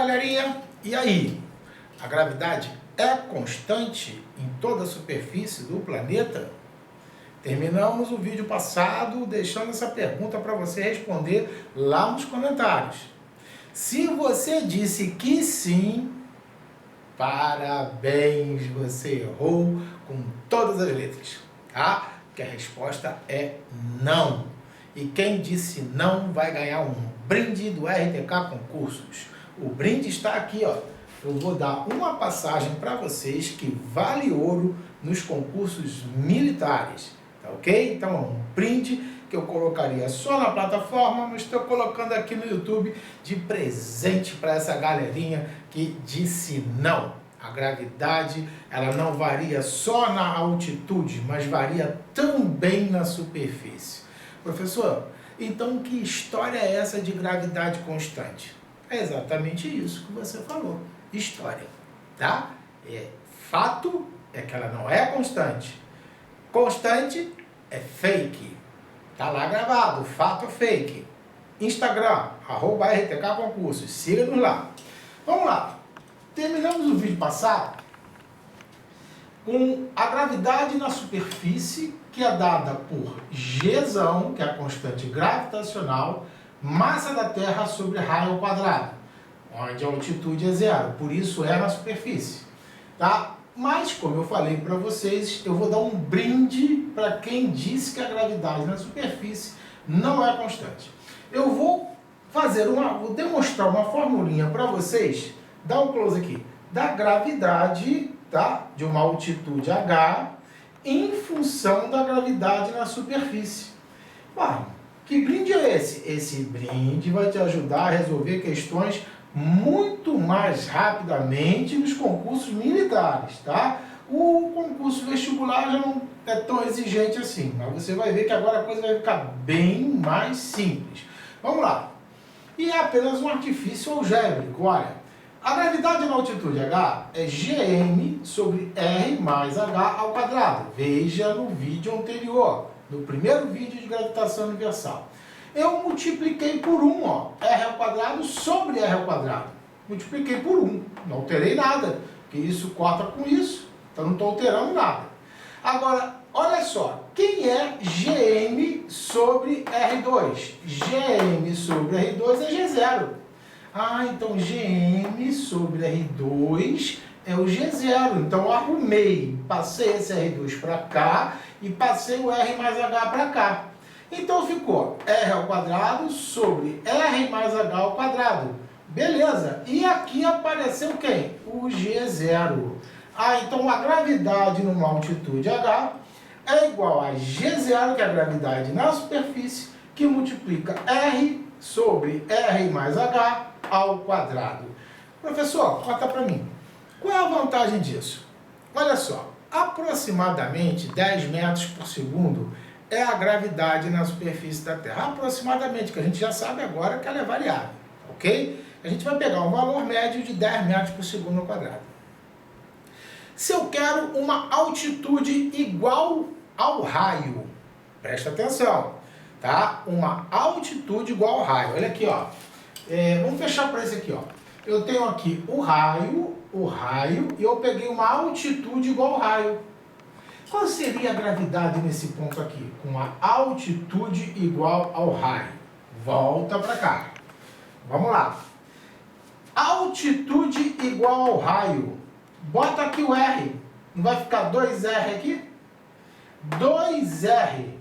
galerinha, e aí? A gravidade é constante em toda a superfície do planeta? Terminamos o vídeo passado deixando essa pergunta para você responder lá nos comentários. Se você disse que sim, parabéns, você errou com todas as letras, tá? Que a resposta é não. E quem disse não vai ganhar um brinde do RTK Concursos. O brinde está aqui, ó. Eu vou dar uma passagem para vocês que vale ouro nos concursos militares, tá ok? Então é um brinde que eu colocaria só na plataforma, mas estou colocando aqui no YouTube de presente para essa galerinha que disse não. A gravidade, ela não varia só na altitude, mas varia também na superfície. Professor, então que história é essa de gravidade constante? É exatamente isso que você falou, história, tá? Fato é que ela não é constante. Constante é fake. Tá lá gravado, fato é fake. Instagram, @RTK Concursos, siga-nos lá. Vamos lá. Terminamos o vídeo passado com a gravidade na superfície, que é dada por Gzão, que é a constante gravitacional, massa da Terra sobre raio ao quadrado, onde a altitude é zero, por isso é na superfície, tá? Mas, como eu falei para vocês, eu vou dar um brinde para quem disse que a gravidade na superfície não é constante. Eu vou demonstrar uma formulinha para vocês, dá um close aqui, da gravidade, tá? De uma altitude h em função da gravidade na superfície. Uau, que brinde é esse? Esse brinde vai te ajudar a resolver questões muito mais rapidamente nos concursos militares, tá? O concurso vestibular já não é tão exigente assim, mas você vai ver que agora a coisa vai ficar bem mais simples. Vamos lá. E é apenas um artifício algébrico, olha. A gravidade na altitude h é Gm sobre R mais H ao quadrado. Veja no vídeo anterior, no primeiro vídeo de gravitação universal. Eu multipliquei por 1, ó, R ao quadrado sobre R ao quadrado. Multipliquei por 1, não alterei nada, porque isso corta com isso, então não estou alterando nada. Agora, olha só, quem é Gm sobre R2? Gm sobre R2 é G0. Ah, então Gm sobre R2 é o G0. Então eu arrumei, passei esse R2 para cá e passei o R mais H para cá. Então ficou R ao quadrado sobre R mais H ao quadrado. Beleza. E aqui apareceu quem? O G0. Ah, então a gravidade numa altitude H é igual a G0, que é a gravidade na superfície, que multiplica R sobre R mais H ao quadrado. Professor, conta para mim, qual é a vantagem disso? Olha só, aproximadamente 10 metros por segundo é a gravidade na superfície da Terra. Aproximadamente, que a gente já sabe agora que ela é variável, ok? A gente vai pegar um valor médio de 10 metros por segundo ao quadrado. Se eu quero uma altitude igual ao raio, presta atenção, tá? Uma altitude igual ao raio. Olha aqui, ó. Vamos fechar para esse aqui, ó. Eu tenho aqui o raio, e eu peguei uma altitude igual ao raio. Qual seria a gravidade nesse ponto aqui? Com uma altitude igual ao raio. Volta para cá. Vamos lá. Altitude igual ao raio. Bota aqui o R. Não vai ficar 2R aqui? 2R.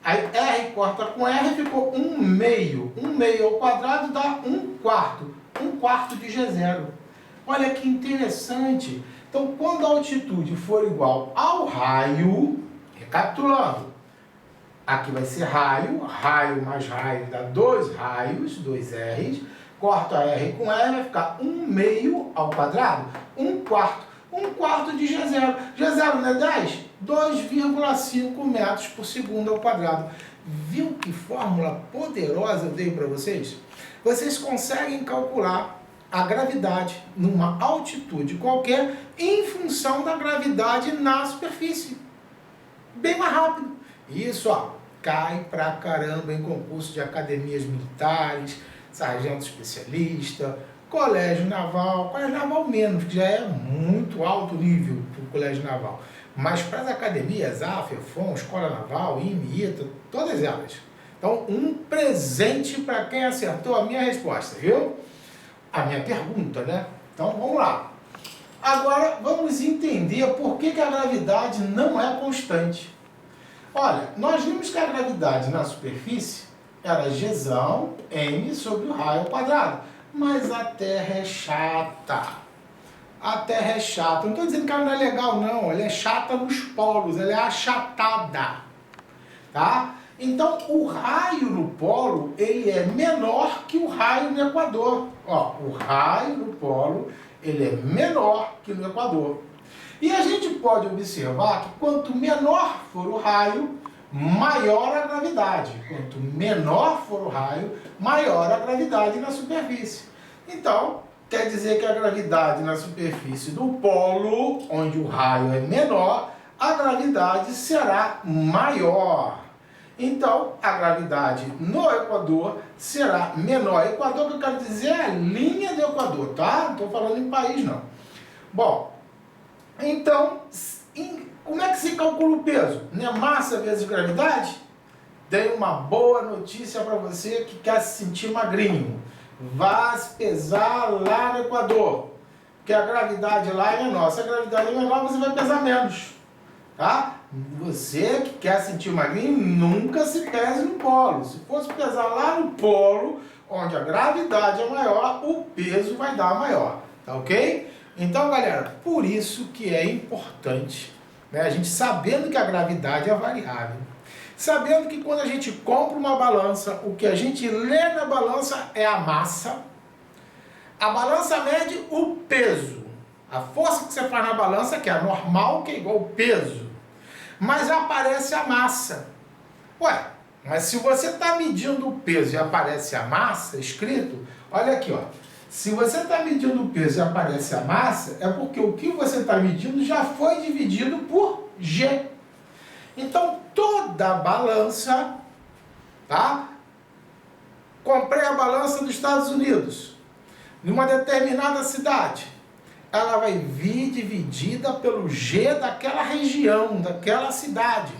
Aí R corta com R, ficou 1 meio. 1 meio ao quadrado dá 1 quarto. 1 quarto de G0. Olha que interessante. Então, quando a altitude for igual ao raio, recapitulando, aqui vai ser raio, raio mais raio dá 2 raios, 2 R's, corta R com R, vai ficar 1 meio ao quadrado, 1 quarto. 1 quarto de G0. G0 não é 10? 2,5 metros por segundo ao quadrado. Viu que fórmula poderosa eu dei para vocês? Vocês conseguem calcular a gravidade numa altitude qualquer em função da gravidade na superfície. Bem mais rápido. Isso, ó, cai pra caramba em concurso de academias militares, sargento especialista, Colégio Naval menos, que já é muito alto nível para o Colégio Naval. Mas para as academias, AF, EFON, Escola Naval, IME, ITA, todas elas. Então, um presente para quem acertou a minha resposta, viu? A minha pergunta, né? Então, vamos lá. Agora, vamos entender por que a gravidade não é constante. Olha, nós vimos que a gravidade na superfície era Gzão m sobre o raio ao quadrado. Mas a Terra é chata. A Terra é chata. Não estou dizendo que ela não é legal, não. Ela é chata nos polos, ela é achatada. Tá? Então, o raio no polo, ele é menor que o raio no equador. Ó, o raio no polo, ele é menor que no equador. E a gente pode observar que quanto menor for o raio, maior a gravidade. Quanto menor for o raio, maior a gravidade na superfície. Então, quer dizer que a gravidade na superfície do polo, onde o raio é menor, a gravidade será maior. Então, a gravidade no Equador será menor. Equador, que eu quero dizer, é a linha do Equador, tá? Não estou falando em país, não. Bom, então, como é que se calcula o peso? Não é massa vezes gravidade? Tenho uma boa notícia para você que quer se sentir magrinho. Vá se pesar lá no Equador, porque a gravidade lá é menor. Se a gravidade é menor, você vai pesar menos, tá? Você que quer sentir magrinho, nunca se pese no polo. Se fosse pesar lá no polo, onde a gravidade é maior, o peso vai dar maior, tá ok? Então, galera, por isso que é importante, né, a gente sabendo que a gravidade é variável, sabendo que quando a gente compra uma balança, o que a gente lê na balança é a massa, a balança mede o peso, a força que você faz na balança, que é a normal, que é igual ao peso, mas aparece a massa. Ué, mas se você está medindo o peso e aparece a massa escrito, olha aqui, ó. Se você está medindo o peso e aparece a massa, é porque o que você está medindo já foi dividido por G. Então, toda balança, tá? Comprei a balança dos Estados Unidos, numa determinada cidade. Ela vai vir dividida pelo G daquela região, daquela cidade.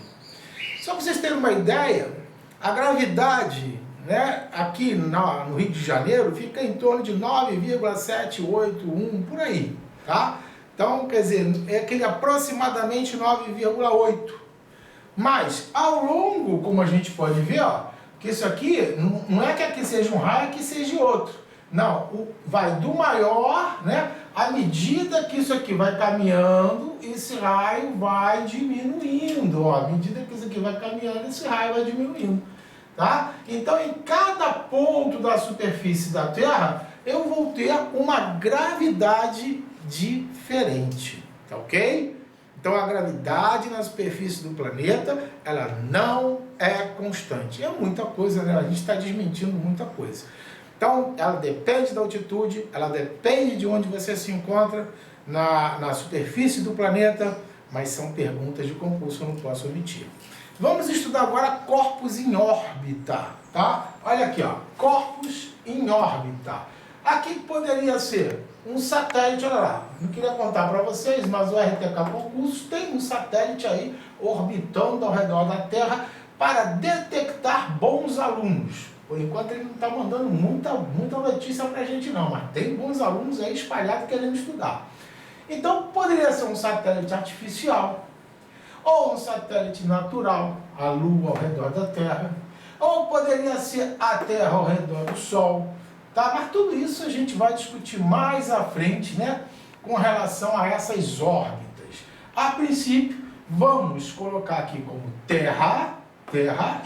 Só para vocês terem uma ideia, a gravidade, né, aqui no Rio de Janeiro fica em torno de 9,781, por aí, tá? Então, quer dizer, é aquele aproximadamente 9,8. Mas, ao longo, como a gente pode ver, ó, que isso aqui, não é que aqui seja um raio, aqui seja outro. Não, vai do maior, né? À medida que isso aqui vai caminhando, esse raio vai diminuindo. Ó, à medida que isso aqui vai caminhando, esse raio vai diminuindo. Tá? Então, em cada ponto da superfície da Terra, eu vou ter uma gravidade diferente. Tá ok? Então, a gravidade na superfície do planeta, ela não é constante. É muita coisa, né? A gente está desmentindo muita coisa. Então, ela depende da altitude, ela depende de onde você se encontra na superfície do planeta, mas são perguntas de concurso, eu não posso omitir. Vamos estudar agora corpos em órbita, tá? Olha aqui, ó, corpos em órbita. Aqui poderia ser um satélite, olha lá, não queria contar para vocês, mas o RTK Concurso tem um satélite aí orbitando ao redor da Terra para detectar bons alunos. Por enquanto ele não está mandando muita notícia para a gente não, mas tem bons alunos aí espalhados querendo estudar. Então poderia ser um satélite artificial, ou um satélite natural, a Lua ao redor da Terra, ou poderia ser a Terra ao redor do Sol, tá? Mas tudo isso a gente vai discutir mais à frente, né, com relação a essas órbitas. A princípio, vamos colocar aqui como Terra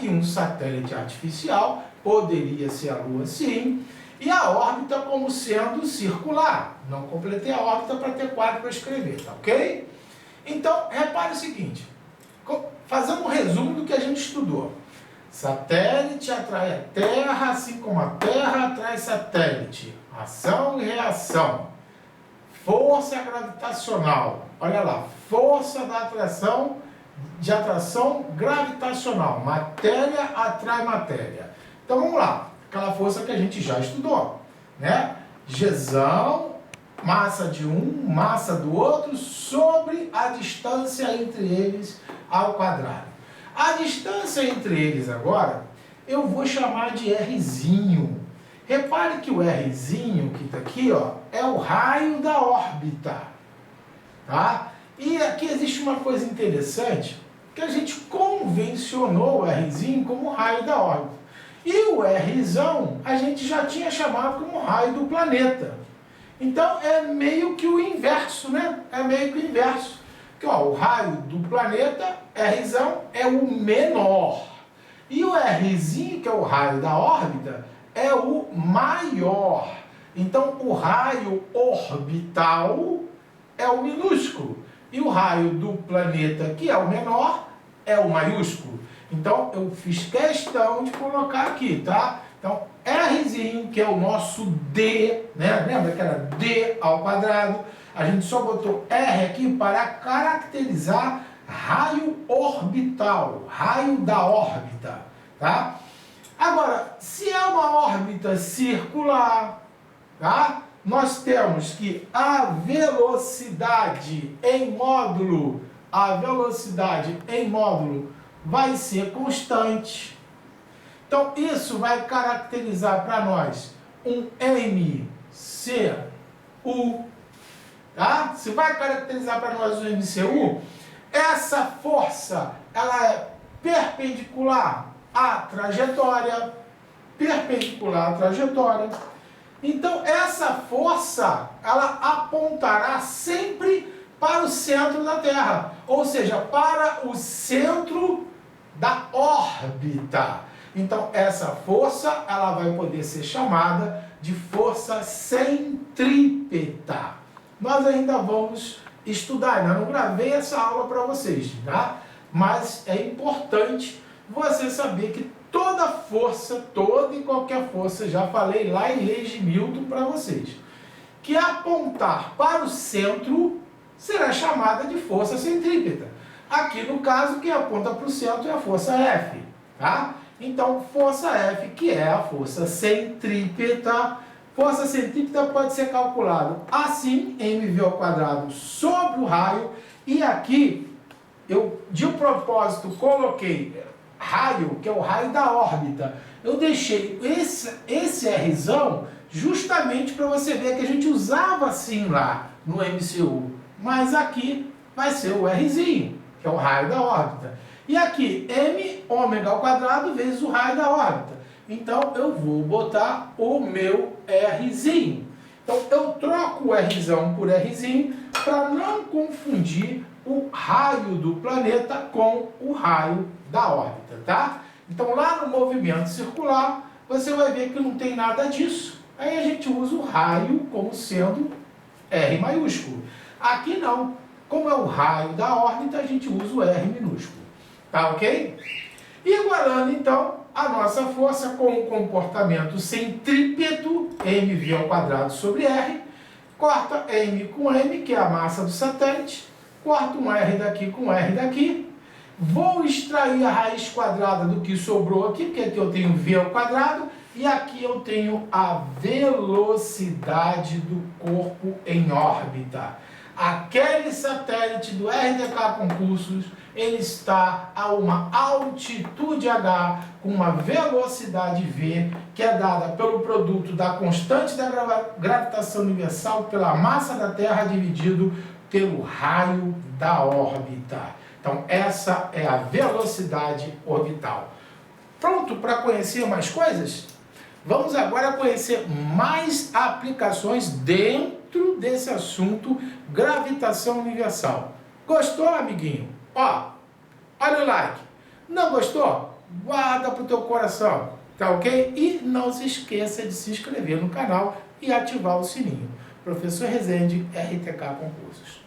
e um satélite artificial, poderia ser a Lua sim, e a órbita como sendo circular. Não completei a órbita para ter quadro para escrever, tá ok? Então, repare o seguinte, fazendo um resumo do que a gente estudou. Satélite atrai a Terra, assim como a Terra atrai satélite. Ação e reação. Força gravitacional. Olha lá, força da atração, de atração gravitacional. Matéria atrai matéria. Então vamos lá, aquela força que a gente já estudou, né? Gzão, massa de um, massa do outro, sobre a distância entre eles ao quadrado. A distância entre eles agora, eu vou chamar de Rzinho. Repare que o Rzinho que está aqui, ó, é o raio da órbita. Tá? E aqui existe uma coisa interessante, que a gente convencionou o Rzinho como raio da órbita. E o Rzão a gente já tinha chamado como raio do planeta. Então é meio que o inverso, né? É meio que o inverso. Porque, ó, o raio do planeta, Rzão, é o menor. E o Rzinho, que é o raio da órbita, é o maior. Então o raio orbital é o minúsculo. E o raio do planeta, que é o menor, é o maiúsculo. Então eu fiz questão de colocar aqui, tá? Então Rzinho, que é o nosso D, né? Lembra que era D ao quadrado? A gente só botou R aqui para caracterizar raio orbital, raio da órbita, tá? Agora, se é uma órbita circular, tá? Nós temos que a velocidade em módulo vai ser constante. Então, isso vai caracterizar para nós um MCU. Tá? Se vai caracterizar para nós um MCU, essa força ela é perpendicular à trajetória. Então, essa força ela apontará sempre para o centro da Terra, ou seja, para o centro da órbita. Então, essa força ela vai poder ser chamada de força centrípeta. Nós ainda vamos estudar, ainda não gravei essa aula para vocês, tá? Mas é importante você saber que toda força, toda e qualquer força, já falei lá em Leis de Newton para vocês, que apontar para o centro será chamada de força centrípeta. Aqui no caso, quem aponta para o centro é a força F, tá? Então, força F, que é a força centrípeta. Força centrípeta pode ser calculado assim, mv² sobre o raio. E aqui, eu de propósito coloquei raio, que é o raio da órbita. Eu deixei esse Rzão justamente para você ver que a gente usava assim lá no MCU. Mas aqui vai ser o Rzinho, que é o raio da órbita. E aqui, m⍵² vezes o raio da órbita. Então, eu vou botar o meu Rzinho. Então, eu troco o Rzão por Rzinho para não confundir o raio do planeta com o raio da órbita, tá? Então, lá no movimento circular, você vai ver que não tem nada disso. Aí a gente usa o raio como sendo R maiúsculo. Aqui não. Como é o raio da órbita, a gente usa o R minúsculo. Tá ok? Igualando, então, a nossa força com o comportamento centrípeto, mv² sobre R, corta M com M, que é a massa do satélite, corta um R daqui com R daqui, vou extrair a raiz quadrada do que sobrou aqui, porque aqui eu tenho V² e aqui eu tenho a velocidade do corpo em órbita. Aquele satélite do RDK Concursos, ele está a uma altitude H, com uma velocidade V, que é dada pelo produto da constante da gravitação universal pela massa da Terra dividido pelo raio da órbita. Então, essa é a velocidade orbital. Pronto para conhecer mais coisas? Vamos agora conhecer mais aplicações dentro desse assunto gravitação universal. Gostou, amiguinho? Ó, olha o like. Não gostou? Guarda para o teu coração, tá ok? E não se esqueça de se inscrever no canal e ativar o sininho. Professor Rezende, RTK Concursos.